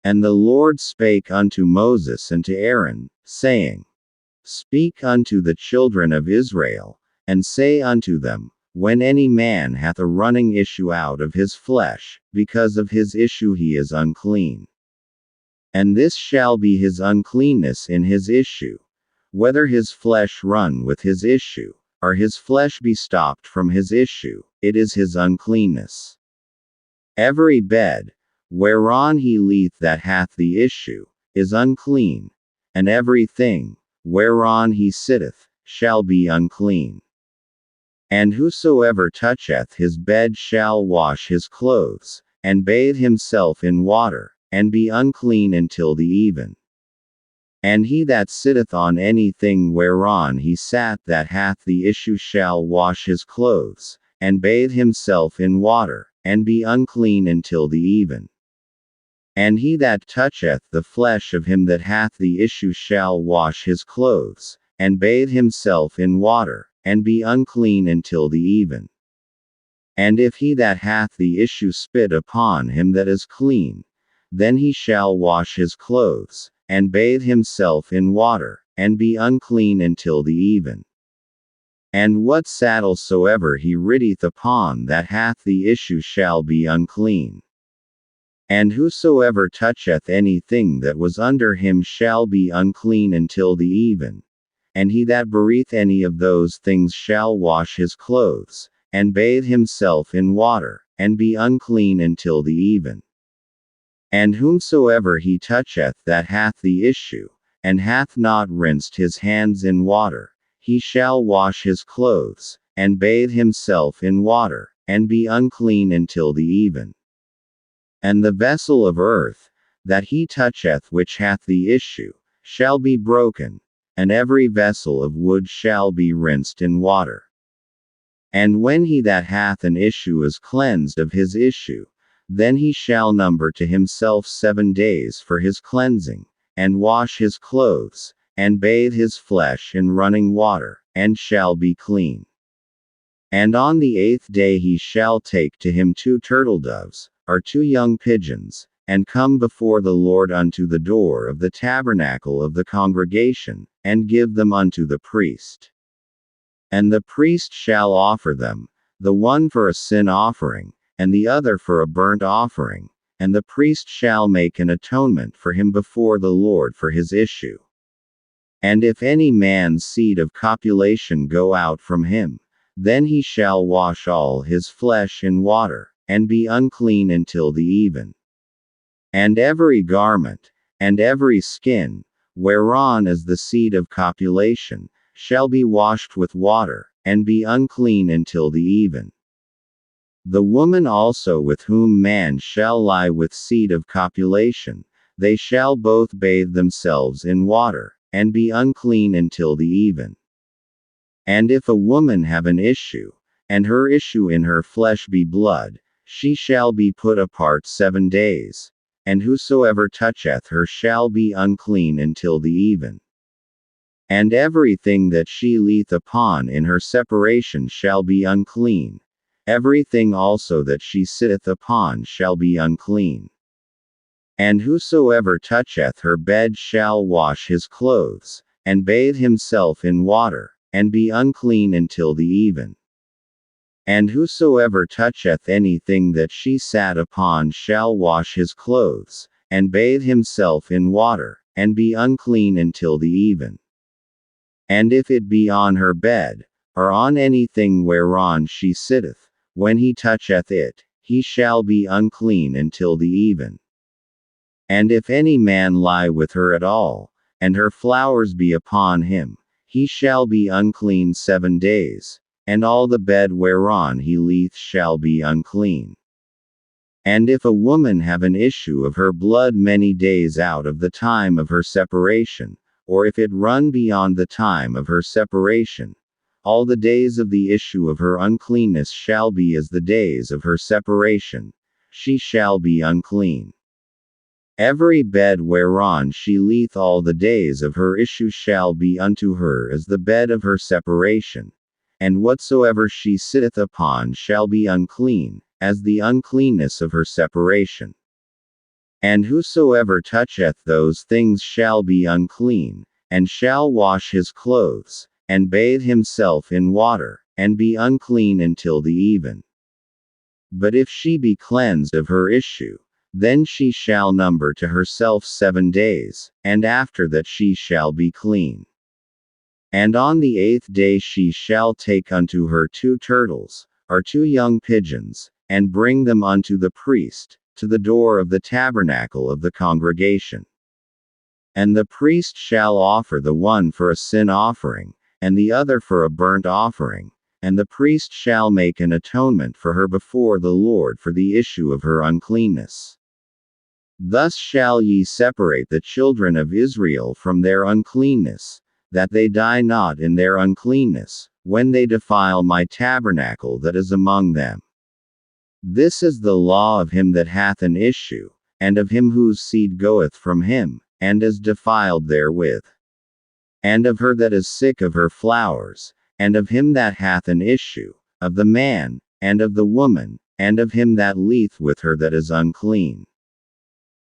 And the Lord spake unto Moses and to Aaron, saying, Speak unto the children of Israel, and say unto them, when any man hath a running issue out of his flesh, because of his issue he is unclean. And this shall be his uncleanness in his issue, whether his flesh run with his issue, or his flesh be stopped from his issue, it is his uncleanness. Every bed, whereon he lieth that hath the issue, is unclean, and every thing, whereon he sitteth, shall be unclean. And whosoever toucheth his bed shall wash his clothes, and bathe himself in water, and be unclean until the even. And he that sitteth on any thing whereon he sat that hath the issue shall wash his clothes, and bathe himself in water, and be unclean until the even. And he that toucheth the flesh of him that hath the issue shall wash his clothes, and bathe himself in water, and be unclean until the even. And if he that hath the issue spit upon him that is clean, then he shall wash his clothes, and bathe himself in water, and be unclean until the even. And what saddle soever he rideth upon that hath the issue shall be unclean. And whosoever toucheth any thing that was under him shall be unclean until the even. And he that beareth any of those things shall wash his clothes, and bathe himself in water, and be unclean until the even. And whomsoever he toucheth that hath the issue, and hath not rinsed his hands in water, he shall wash his clothes, and bathe himself in water, and be unclean until the even. And the vessel of earth, that he toucheth which hath the issue, shall be broken, and every vessel of wood shall be rinsed in water. And when he that hath an issue is cleansed of his issue, then he shall number to himself 7 days for his cleansing, and wash his clothes, and bathe his flesh in running water, and shall be clean. And on the 8th day he shall take to him 2 turtledoves, or 2 young pigeons, and come before the Lord unto the door of the tabernacle of the congregation, and give them unto the priest. And the priest shall offer them, the one for a sin offering, and the other for a burnt offering, and the priest shall make an atonement for him before the Lord for his issue. And if any man's seed of copulation go out from him, then he shall wash all his flesh in water, and be unclean until the even. And every garment, and every skin, whereon is the seed of copulation, shall be washed with water, and be unclean until the even. The woman also with whom man shall lie with seed of copulation, they shall both bathe themselves in water, and be unclean until the even. And if a woman have an issue, and her issue in her flesh be blood, she shall be put apart 7 days, and whosoever toucheth her shall be unclean until the even. And everything that she lieth upon in her separation shall be unclean. Everything also that she sitteth upon shall be unclean. And whosoever toucheth her bed shall wash his clothes, and bathe himself in water, and be unclean until the even. And whosoever toucheth anything that she sat upon shall wash his clothes, and bathe himself in water, and be unclean until the even. And if it be on her bed, or on anything whereon she sitteth, when he toucheth it, he shall be unclean until the even. And if any man lie with her at all, and her flowers be upon him, he shall be unclean 7 days, and all the bed whereon he lieth shall be unclean. And if a woman have an issue of her blood many days out of the time of her separation, or if it run beyond the time of her separation, all the days of the issue of her uncleanness shall be as the days of her separation, she shall be unclean. Every bed whereon she lieth all the days of her issue shall be unto her as the bed of her separation, and whatsoever she sitteth upon shall be unclean, as the uncleanness of her separation. And whosoever toucheth those things shall be unclean, and shall wash his clothes, and bathe himself in water, and be unclean until the even. But if she be cleansed of her issue, then she shall number to herself 7 days, and after that she shall be clean. And on the 8th day she shall take unto her 2 turtles, or 2 young pigeons, and bring them unto the priest, to the door of the tabernacle of the congregation. And the priest shall offer the one for a sin offering, and the other for a burnt offering, and the priest shall make an atonement for her before the Lord for the issue of her uncleanness. Thus shall ye separate the children of Israel from their uncleanness, that they die not in their uncleanness, when they defile my tabernacle that is among them. This is the law of him that hath an issue, and of him whose seed goeth from him, and is defiled therewith. And of her that is sick of her flowers, and of him that hath an issue, of the man, and of the woman, and of him that leeth with her that is unclean.